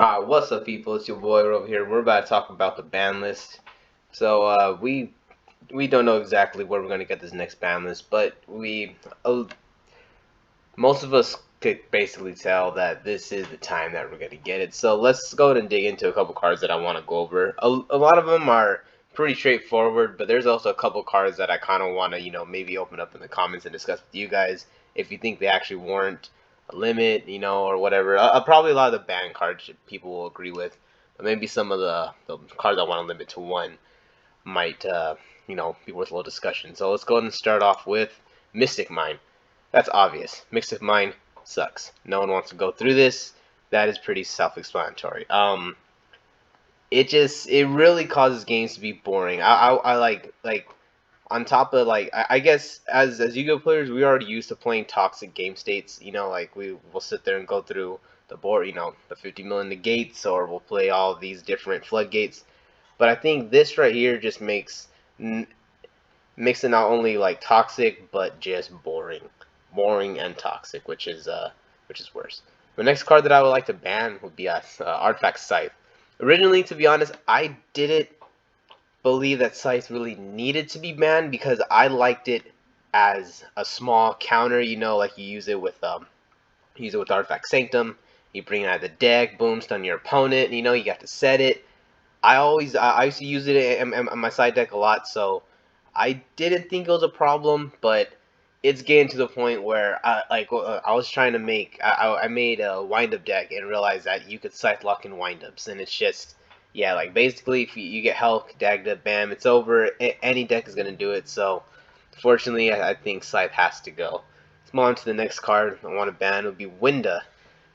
What's up, people? It's your boy over here. We're about to talk about the ban list. So we don't know exactly where we're gonna get this next ban list, but we most of us could basically tell that this is the time that we're gonna get it. So let's go ahead and dig into a couple cards that I want to go over. A lot of them are pretty straightforward, but there's also a couple cards that I kind of want to maybe open up in the comments and discuss with you guys if you think they actually warrant a limit, or whatever. Probably a lot of the ban cards people will agree with, but maybe some of the cards I want to limit to one might be worth a little discussion. So let's go ahead and start off with Mystic Mine. That's obvious. Mystic Mine sucks. No one wants to go through this. That is pretty self-explanatory. It really causes games to be boring. I like on top of I guess as Yu-Gi-Oh players, we already used to playing toxic game states. Like we will sit there and go through the board. The 50 million negates, or we'll play all of these different floodgates. But I think this right here just makes it not only like toxic but just boring and toxic, which is worse. The next card that I would like to ban would be Artifact Scythe. Originally, to be honest, I didn't believe that Scythe really needed to be banned because I liked it as a small counter. Like you use it with Artifact Sanctum. You bring it out of the deck, boom, stun your opponent. You got to set it. I used to use it in my side deck a lot, so I didn't think it was a problem, but it's getting to the point where I was trying to I made a wind up deck and realized that you could Scythe lock in wind ups, and it's just yeah, like basically if you get Hulk dagged up, bam, it's over. Any deck is gonna do it. So fortunately, I think Scythe has to go. Let's move on to the next card I want to ban. Would be Winda.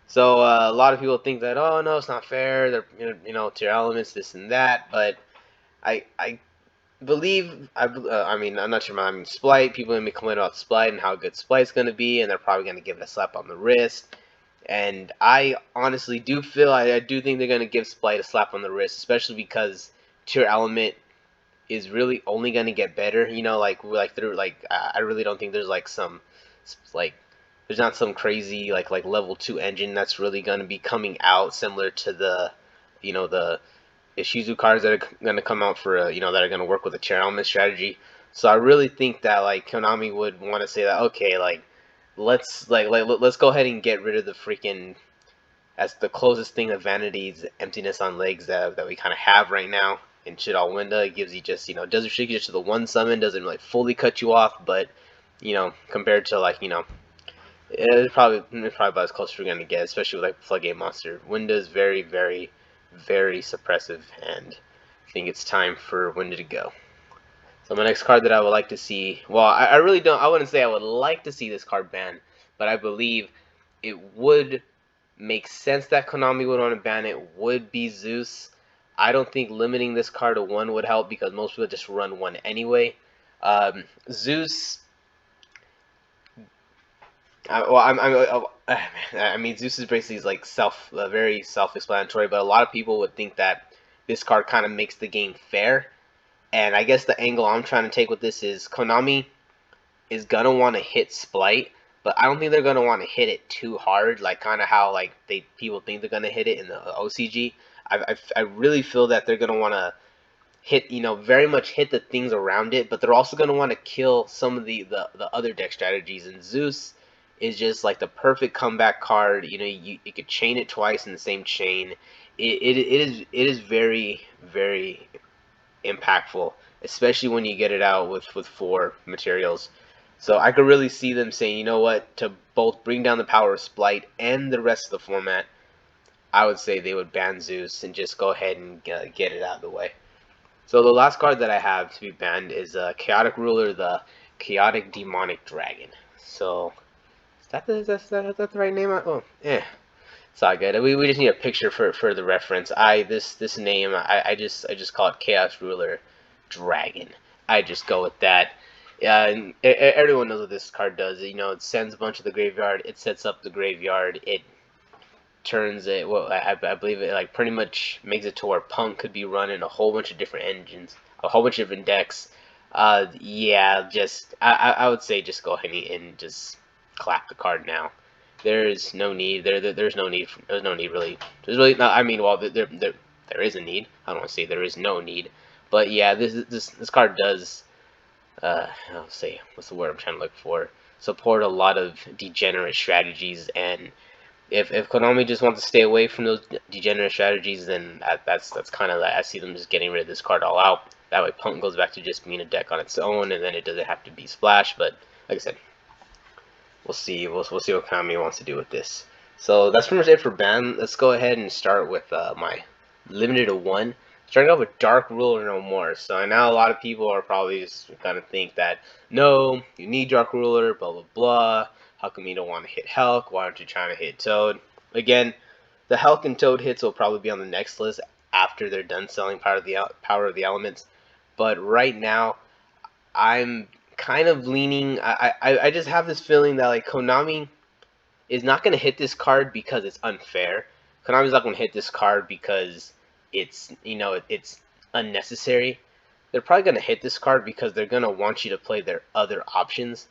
So a lot of people think that, oh no, it's not fair. They're tier elements, this and that. But I believe I mean I'm not sure. I mean Splight. People are gonna be complaining about Splight and how good Splight's gonna be, and they're probably gonna give it a slap on the wrist. And I honestly do feel I do think they're gonna give Splight a slap on the wrist, especially because tier element is really only gonna get better. I really don't think there's like there's not some crazy like level 2 engine that's really gonna be coming out similar to the Ishizu cards that are gonna come out for that are gonna work with the chair element strategy. So I really think that like Konami would want to say that, okay, like let's go ahead and get rid of the freaking, as the closest thing to Vanity's emptiness on legs that we kind of have right now in Shidal Winda. It gives you just does restrict you just to the one summon, doesn't like fully cut you off, but compared to it's probably about as close as we're gonna get, especially with like Floodgate Monster. Winda is very, very, very suppressive, and I think it's time for Winda to go. So my next card that I would like to see, well, I really don't, I wouldn't say I would like to see this card banned, but I believe it would make sense that Konami would want to ban it, would be Zeus. I don't think limiting this card to one would help because most people just run one anyway. Zeus, I mean, Zeus is basically like very self-explanatory, but a lot of people would think that this card kind of makes the game fair. And I guess the angle I'm trying to take with this is Konami is gonna want to hit Splight, but I don't think they're gonna want to hit it too hard, like kind of how like people think they're gonna hit it in the OCG. I really feel that they're gonna want to hit very much hit the things around it, but they're also gonna want to kill some of the other deck strategies. And Zeus is just like the perfect comeback card. You could chain it twice in the same chain. It is very, very impactful, especially when you get it out with 4 materials. So I could really see them saying, you know what, to both bring down the power of Splight and the rest of the format, I would say they would ban Zeus and just go ahead and get it out of the way. So the last card that I have to be banned is Chaotic Ruler, the Chaotic Demonic Dragon. So is that the right name? Oh, yeah. It's all good. We just need a picture for the reference. This name I just call it Chaos Ruler Dragon. I just go with that. And everyone knows what this card does. It sends a bunch of the graveyard. It sets up the graveyard. It turns it. Well, I believe it like pretty much makes it to where Punk could be running a whole bunch of different engines, a whole bunch of different decks. Yeah, just I would say just go ahead and just clap the card now. there's no need. There's no need. There's no need really. There's really not. I mean, well, there is a need. I don't want to say there is no need, but yeah, this card does. I'll say what's the word I'm trying to look for. Support a lot of degenerate strategies, and if Konami just wants to stay away from those degenerate strategies, then that's kind of I see them just getting rid of this card all out. That way, Punk goes back to just being a deck on its own, and then it doesn't have to be Splash. But like I said, we'll see. We'll see what Konami wants to do with this. So that's pretty much it for ban. Let's go ahead and start with my limited to one. Starting off with Dark Ruler no more. So I know a lot of people are probably just kind of think that no, you need Dark Ruler, blah blah blah. How come you don't want to hit Hulk? Why aren't you trying to hit Toad? Again, the Hulk and Toad hits will probably be on the next list after they're done selling Power of the Elements. But right now, I'm kind of leaning. I just have this feeling that like Konami is not going to hit this card because it's unfair. Konami's not going to hit this card because it's it's unnecessary. They're probably going to hit this card because they're going to want you to play their other options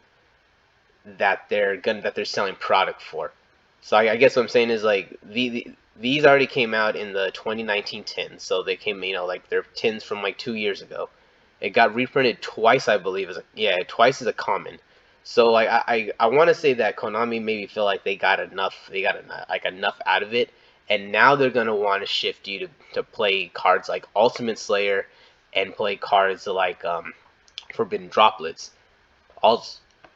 that they're selling product for. So I guess what I'm saying is like these already came out in the 2019 tins, so they came like they're tins from like 2 years ago. It got reprinted twice, I believe, twice as a common. So like I want to say that Konami maybe feel like they got enough out of it, and now they're gonna want to shift you to play cards like Ultimate Slayer and play cards like Forbidden Droplets.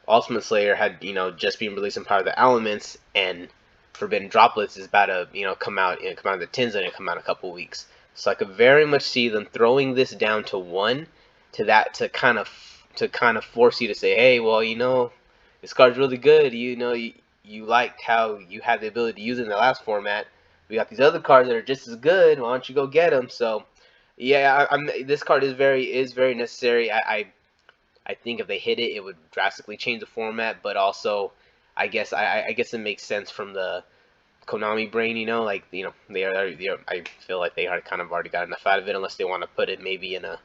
Ultimate Slayer had just been released in Power of the Elements, and Forbidden Droplets is about to come out of the tins and come out in a couple weeks. So I could very much see them throwing this down to one, to kind of force you to say, hey, well, this card's really good. You liked how you had the ability to use it in the last format. We got these other cards that are just as good. Why don't you go get them? So, yeah, this card is very necessary. I think if they hit it, it would drastically change the format. But also, I guess it makes sense from the Konami brain. I feel like they are kind of already got enough out of it, unless they want to put it maybe in a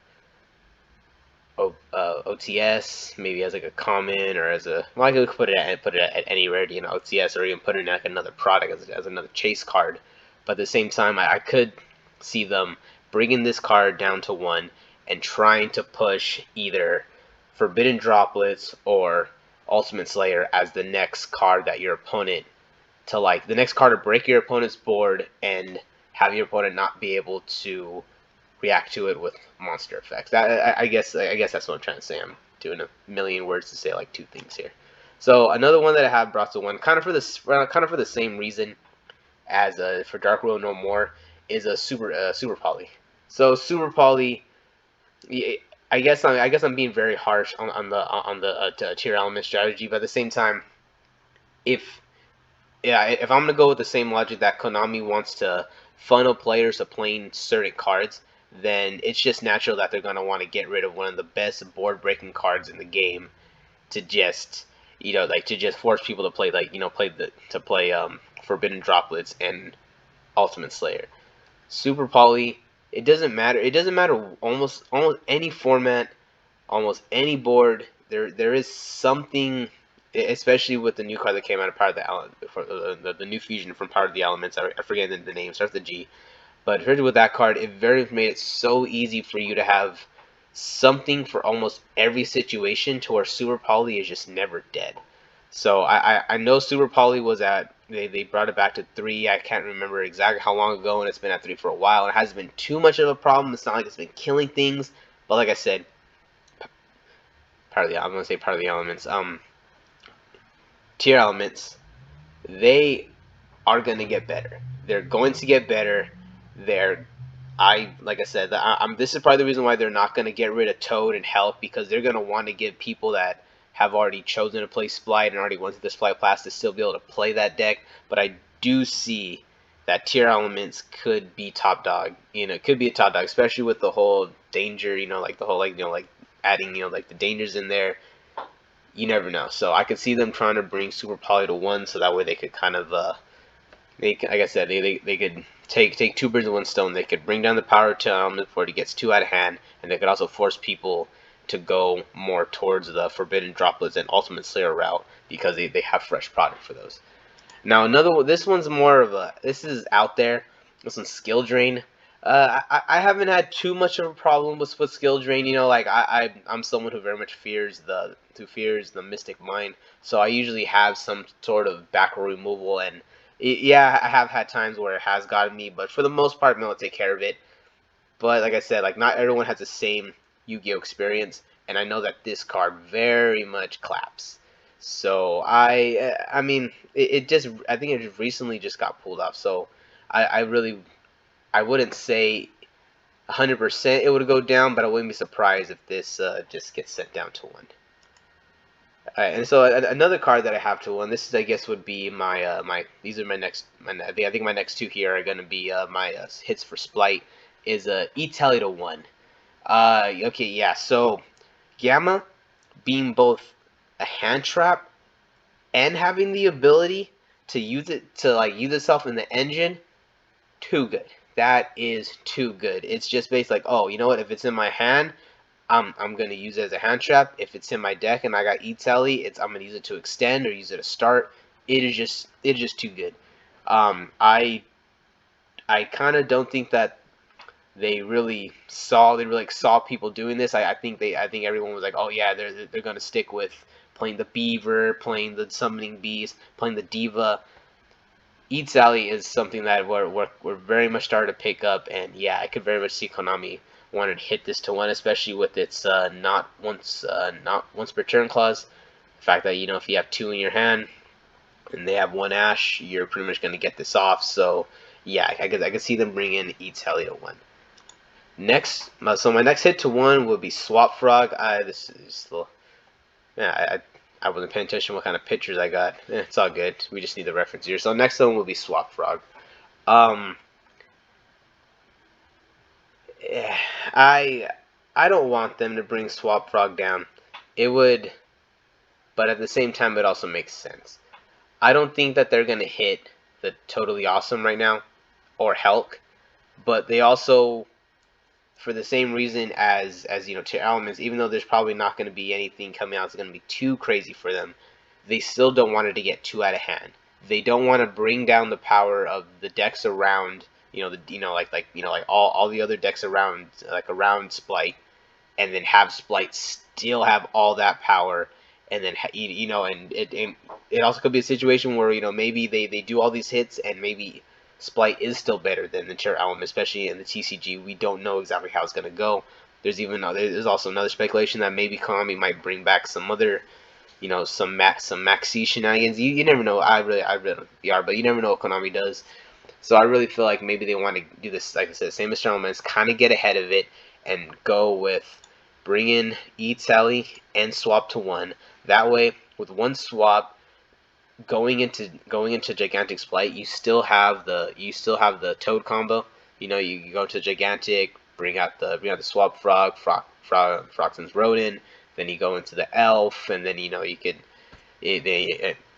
OTS, maybe as like a common, or as a I could put it at any rarity in OTS, or even put it in like another product as another chase card. But at the same time, I could see them bringing this card down to one and trying to push either Forbidden Droplets or Ultimate Slayer as the next card that your opponent the next card to break your opponent's board and have your opponent not be able to react to it with monster effects. I guess that's what I'm trying to say. I'm doing a million words to say like two things here. So another one that I have brought to one, kind of for the same reason as for Dark World No More, is a Super Poly. So Super Poly, I guess I'm being very harsh on the tier element strategy, but at the same time, if I'm gonna go with the same logic that Konami wants to funnel players to playing certain cards, then it's just natural that they're gonna want to get rid of one of the best board breaking cards in the game to just force people to play Forbidden Droplets and Ultimate Slayer. Super Poly, it doesn't matter. It doesn't matter almost any format, almost any board. There is something, especially with the new card that came out of Power of the Elements, the new fusion from Power of the Elements. I forget the name. Starts with the G. But especially with that card, it made it so easy for you to have something for almost every situation, to where Super Poly is just never dead. So I know Super Poly was they brought it back to 3. I can't remember exactly how long ago, and it's been at 3 for a while. It hasn't been too much of a problem. It's not like it's been killing things. But like I said, I'm gonna say Part of the Elements. Tier elements, they are going to get better. They're going to get better. Like I said, this is probably the reason why they're not going to get rid of Toad and Help, because they're going to want to give people that have already chosen to play Splight and already went through the Splight class to still be able to play that deck. But I do see that tier elements could be top dog. It could be a top dog, especially with the whole danger. Like the whole adding the dangers in there. You never know. So I could see them trying to bring Super Poly to 1, so that way they could kind of, like I said, they could take 2 birds with 1 stone. They could bring down the power to element before it gets too out of hand, and they could also force people to go more towards the Forbidden Droplets and Ultimate Slayer route, because they have fresh product for those. Now another one. This one's more of a. This is out there. This one's skill drain. I haven't had too much of a problem with skill drain. You know, like I'm someone who very much fears the mystic mine. So I usually have some sort of back row removal, and yeah, I have had times where it has gotten me, but for the most part, I'm able to take care of it. But like I said, like not everyone has the same Yu-Gi-Oh experience, and I know that this card very much claps. So I mean, it just I think it just recently just got pulled off. So I really I wouldn't say 100% it would go down, but I wouldn't be surprised if this just gets sent down to 1. And so another card that I have to 1. This is I guess would be my these are my next I think my next 2 here are gonna be my hits for Splight is E-Tally to 1. Okay, yeah. So Gamma being both a hand trap and having the ability to use it to like use itself in the engine, too good. That is too good. It's just based like, oh, you know what? If it's in my hand, I'm gonna use it as a hand trap. If it's in my deck and I got E-Tally, I'm gonna use it to extend or use it to start. It is just too good. I kind of don't think that they really saw people doing this. I think everyone was like, oh yeah, they're gonna stick with playing the Beaver, playing the Summoning Beast, playing the Diva. Eat Sally is something that we're very much starting to pick up, and yeah, I could very much see Konami wanting to hit this to 1, especially with its not once per turn clause. The fact that if you have 2 in your hand and they have 1 Ash, you're pretty much gonna get this off. So yeah, I could see them bring in Eat Sally to 1. Next, so my next hit to 1 would be Swap Frog. This is little, yeah, I wasn't paying attention what kind of pictures I got. It's all good. We just need the reference here. So next one will be Swap Frog. I don't want them to bring Swap Frog down. It would, but at the same time, it also makes sense. I don't think that they're gonna hit the Totally Awesome right now or Hulk, but they also, for the same reason as Tier Elements, even though there's probably not going to be anything coming out that's going to be too crazy for them, they still don't want it to get too out of hand. They don't want to bring down the power of the decks around, like all the other decks around, like around Splight, and then have Splight still have all that power, and then and it also could be a situation where maybe they do all these hits and maybe Splight is still better than the Terror Element, especially in the TCG. We don't know exactly how it's going to go. There's also another speculation that maybe Konami might bring back some other, some Maxi shenanigans. You never know. I really don't VR, but you never know what Konami does. So I really feel like maybe they want to do this, like I said, same as Elements, kind of get ahead of it and go with bring in Eat Sally and swap to 1. That way, with 1 swap, going into Gigantic Splight, you still have the Toad combo. You go to Gigantic, bring out the Swap Frog, Froxton's Rodent, then you go into the Elf, and then you could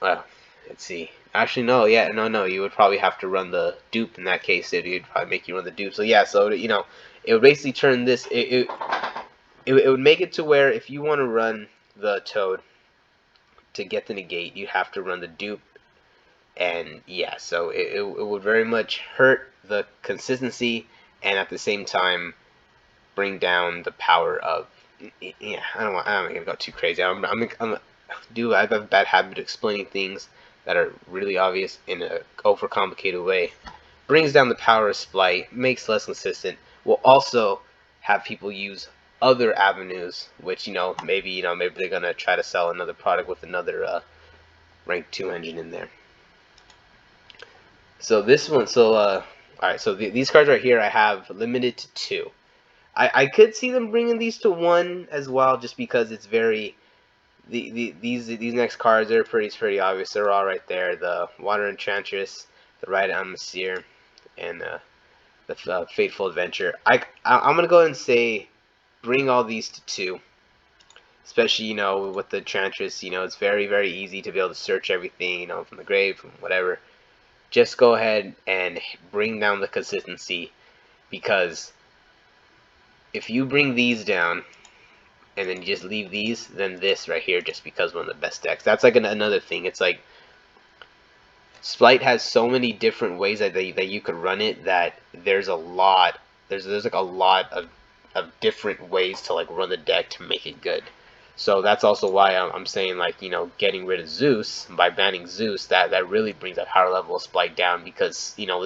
let's see. Actually, no, yeah, no. You would probably have to run the dupe in that case. It'd probably make you run the dupe. So yeah, so it would basically turn this. It would make it to where if you want to run the Toad to get the negate, you have to run the dupe, and yeah, so it would very much hurt the consistency, and at the same time bring down the power of. Yeah, I'm not gonna go too crazy. I have a bad habit of explaining things that are really obvious in a overcomplicated way. Brings down the power of Splight, makes less consistent. Will also have people use other avenues, which maybe they're gonna try to sell another product with another rank 2 engine in there. So this one, all right. So these cards right here, I have limited to 2. I could see them bringing these to 1 as well, just because it's very. These next cards are pretty obvious. They're all right there. The Water Enchantress, the Ride Amazir, and the Fateful Adventure. I'm gonna go ahead and say bring all these to 2. Especially with the Enchantress, it's very easy to be able to search everything from the grave, from whatever. Just go ahead and bring down the consistency, because if you bring these down and then you just leave these, then this right here just becomes one of the best decks. That's like another thing. It's like Splight has so many different ways that you could run it that there's a lot there's like a lot of different ways to like run the deck to make it good. So that's also why I'm saying, like, you know, getting rid of Zeus by banning Zeus, that really brings that power level of Splight down, because, you know,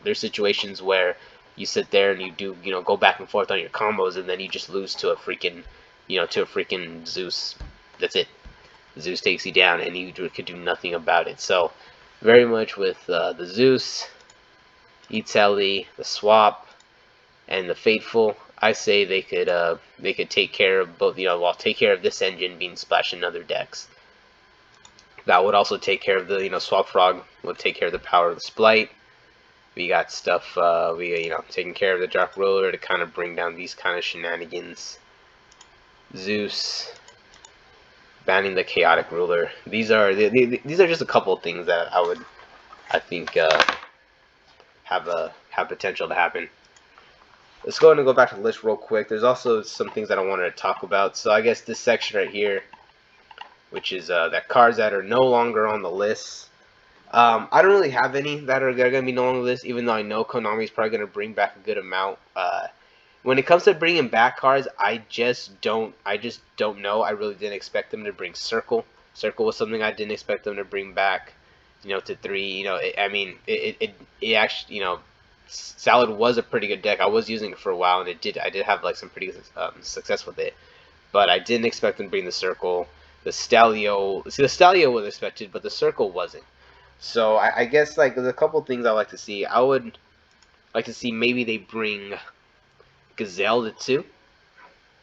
there's situations where you sit there and you do, you know, go back and forth on your combos, and then you just lose to a freaking, you know, to a freaking Zeus. That's it. Zeus takes you down, and you could do nothing about it. So very much with the Zeus, Italy, the Swap, and the Fateful, I say they could take care of both. You know, well, take care of this engine being splashed in other decks. That would also take care of the, you know, Swap Frog would take care of the power of the Splight. We got stuff, you know, taking care of the Dark Roller to kind of bring down these kind of shenanigans. Zeus, banning the Chaotic Ruler. These are just a couple of things that I think have potential to happen. Let's go ahead and go back to the list real quick. There's also some things that I wanted to talk about. So I guess this section right here, which is that cards that are no longer on the list. I don't really have any that are going to be no longer on the list, even though I know Konami is probably going to bring back a good amount. When it comes to bringing back cards, I just don't know. I really didn't expect them to bring Circle. Circle was something I didn't expect them to bring back, you know, to 3. You know, it actually, you know, Salad was a pretty good deck. I was using it for a while, and I did have like some pretty success with it. But I didn't expect them to bring the Circle. The Stalio, see, the Stalio was expected, but the Circle wasn't. So I guess, like, there's a couple things I like to see. I would like to see maybe they bring Gazelle to 2.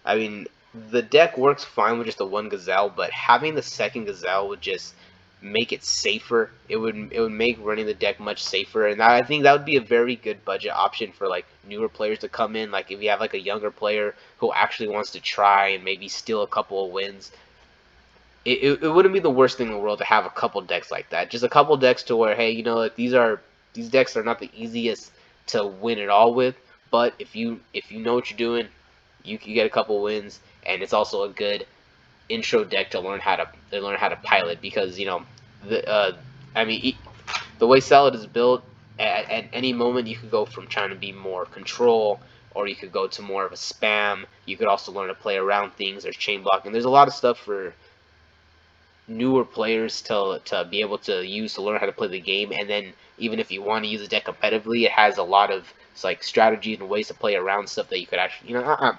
I mean, the deck works fine with just the one Gazelle, but having the second Gazelle would just make it safer. It would make running the deck much safer, and I think that would be a very good budget option for like newer players to come in. Like if you have like a younger player who actually wants to try and maybe steal a couple of wins, it wouldn't be the worst thing in the world to have a couple decks like that. Just a couple decks to where, hey, you know, like these decks are not the easiest to win it all with, but if you know what you're doing, you can get a couple wins, and it's also a good intro deck to learn how to pilot, because, you know, I mean, the way Salad is built, at any moment you could go from trying to be more control, or you could go to more of a spam. You could also learn to play around things. There's chain blocking. There's a lot of stuff for newer players to be able to use to learn how to play the game. And then even if you want to use the deck competitively, it has a lot of like strategies and ways to play around stuff that you could actually, you know, I'm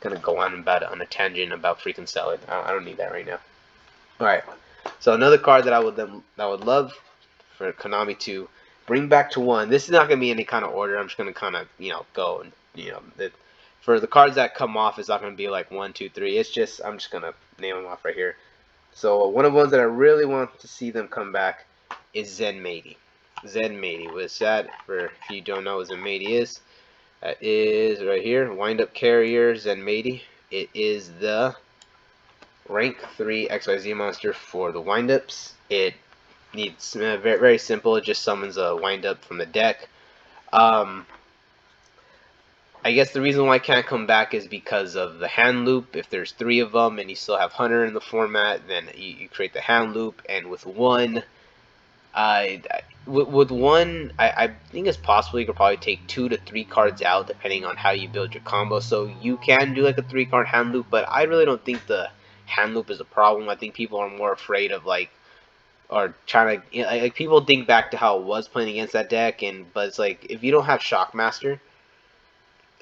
gonna go on about it on a tangent about freaking Salad. I don't need that right now. All right. So another card that I would love for Konami to bring back to 1. This is not gonna be any kind of order. I'm just gonna kind of, you know, go, and, you know, for the cards that come off, it's not gonna be like 1, 2, 3. It's just, I'm just gonna name them off right here. So one of the ones that I really want to see them come back is Zenmaity. Zenmaity. What's that? For if you don't know what Zenmaity is, that is right here. Wind Up Carrier Zenmaity. It is the rank 3 XYZ monster for the wind-ups. It needs very, very simple. It just summons a wind-up from the deck. I guess the reason why I can't come back is because of the hand loop. If there's 3 of them and you still have Hunter in the format, then you create the hand loop. And with 1, I think it's possible you could probably take 2 to 3 cards out depending on how you build your combo. So you can do like a 3-card hand loop, but I really don't think the hand loop is a problem. I think people are more afraid of like, or trying to, you know, like people think back to how it was playing against that deck, but it's like if you don't have Shockmaster.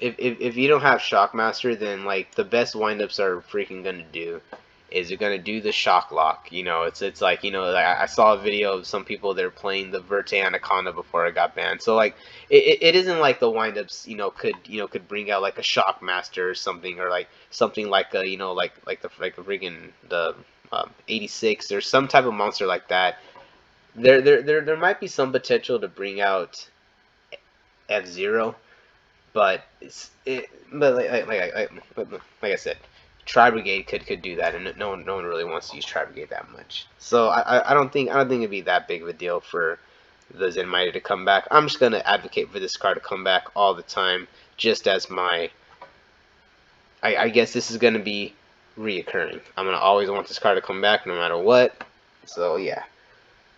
If you don't have Shockmaster, then like the best windups are freaking gonna do is you're gonna do the Shock Lock. You know, it's like, you know, like I saw a video of some people, they're playing the Verte Anaconda before it got banned. So like it isn't like the windups, you know, could bring out like a Shockmaster or something, or like something like a, you know, like the freaking the 86 or some type of monster like that. There might be some potential to bring out F-Zero. But like I said, Tri-Brigade could do that, and no one really wants to use Tri-Brigade that much. So I don't think it'd be that big of a deal for the Zenmaity to come back. I'm just gonna advocate for this card to come back all the time, just as my. I guess this is gonna be reoccurring. I'm gonna always want this card to come back no matter what. So yeah.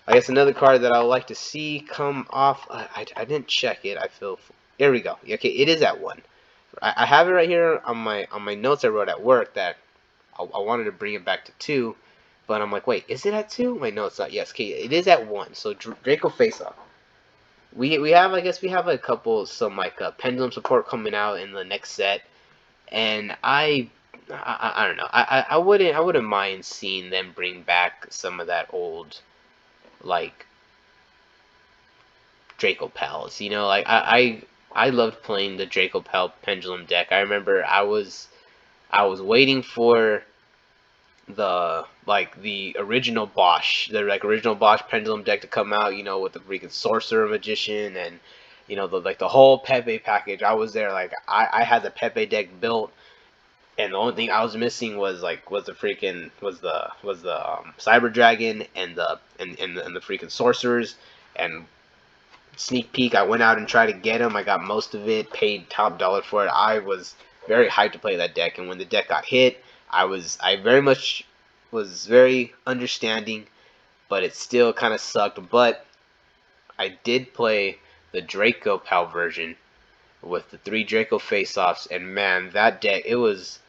I guess another card that I would like to see come off. I didn't check it. I feel. There we go. Okay, it is at 1. I have it right here on my notes I wrote at work that I wanted to bring it back to 2, but I'm like, wait, is it at 2? Wait, no, it's not. Yes, okay, it is at 1. So Draco face off. We have, I guess we have a couple, some like pendulum support coming out in the next set, and I don't know. I wouldn't mind seeing them bring back some of that old, like, Draco Pals. You know, like I loved playing the Draco Pal pendulum deck. I remember I was waiting for the original Bosch, the original Bosch pendulum deck to come out, you know, with the freaking sorcerer magician and the whole Pepe package. I was there, like I had the Pepe deck built, and the only thing I was missing was the Cyber Dragon and the freaking sorcerers. And sneak peek, I went out and tried to get them. I got most of it, paid top dollar for it. I was very hyped to play that deck, and when the deck got hit, I very much was very understanding, but it still kind of sucked. But I did play the Draco Pal version with the 3 Draco face-offs, and man, that deck, it was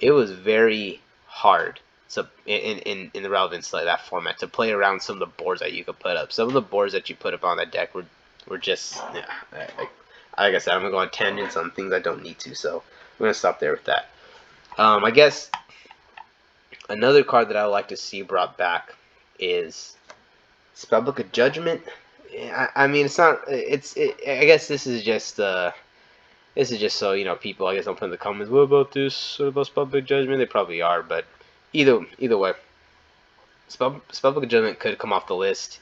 very hard to in the relevance like that format to play around some of the boards that you could put up. Some of the boards that you put up on that deck were just, yeah. Like I said, I'm gonna go on tangents on things I don't need to, so I'm gonna stop there with that. I guess another card that I would like to see brought back is Spellbook of Judgment. I mean, it's not. I guess this is just so, you know, people, I guess, don't put in the comments, what about this? What about Spellbook Judgment? They probably are, but either way, Spellbook of Judgment could come off the list.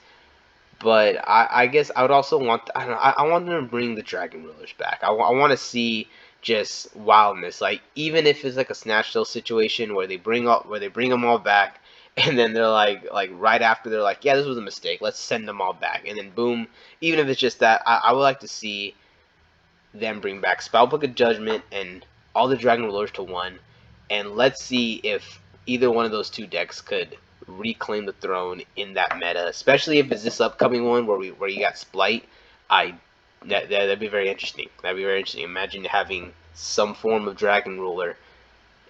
But I guess I would also want, I don't know, I want them to bring the Dragon Rulers back. I want to see just wildness, like even if it's like a snatch sale situation where they bring them all back, and then they're like right after they're like, yeah, this was a mistake, let's send them all back, and then boom, even if it's just that, I would like to see them bring back Spellbook of Judgment and all the Dragon Rulers to 1, and let's see if either one of those 2 decks could reclaim the throne in that meta, especially if it's this upcoming one where you got Splight. That'd be very interesting. That'd be very interesting. Imagine having some form of Dragon Ruler,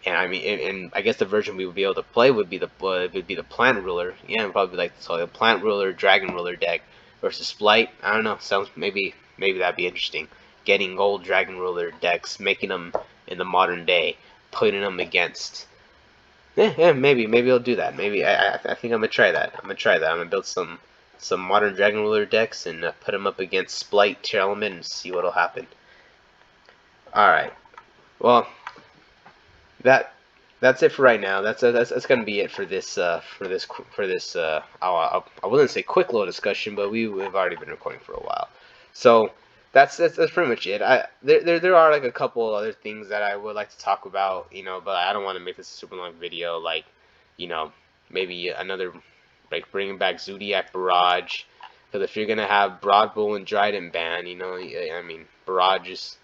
and I mean, and I guess the version we would be able to play would be the Plant Ruler. Yeah, it'd probably be like the Plant Ruler, Dragon Ruler deck versus Splight. I don't know. Sounds maybe that'd be interesting. Getting old Dragon Ruler decks, making them in the modern day, putting them against. Yeah, maybe I'll do that. Maybe I think I'm gonna try that. I'm gonna build some modern Dragon Ruler decks and put them up against Splight, Tier Element, and see what'll happen. All right. Well, that's it for right now. That's gonna be it for this I wouldn't say quick little discussion, but we've already been recording for a while, so that's pretty much it. There are like a couple other things that I would like to talk about, you know, but I don't want to make this a super long video. Like, you know, maybe another, like, bringing back Zodiac Barrage, because if you're gonna have Broad Bull and Dryden ban, you know, I mean, Barrage is,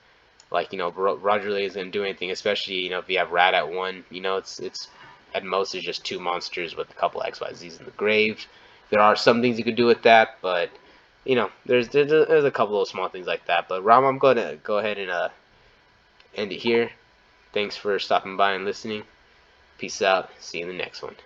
like, you know, Barrage really isn't gonna do anything, especially, you know, if you have Rat at 1, you know, it's at most it's just 2 monsters with a couple XYZs in the grave. There are some things you could do with that, but you know, there's a couple of small things like that. But Ram, I'm gonna go ahead and end it here. Thanks for stopping by and listening. Peace out. See you in the next one.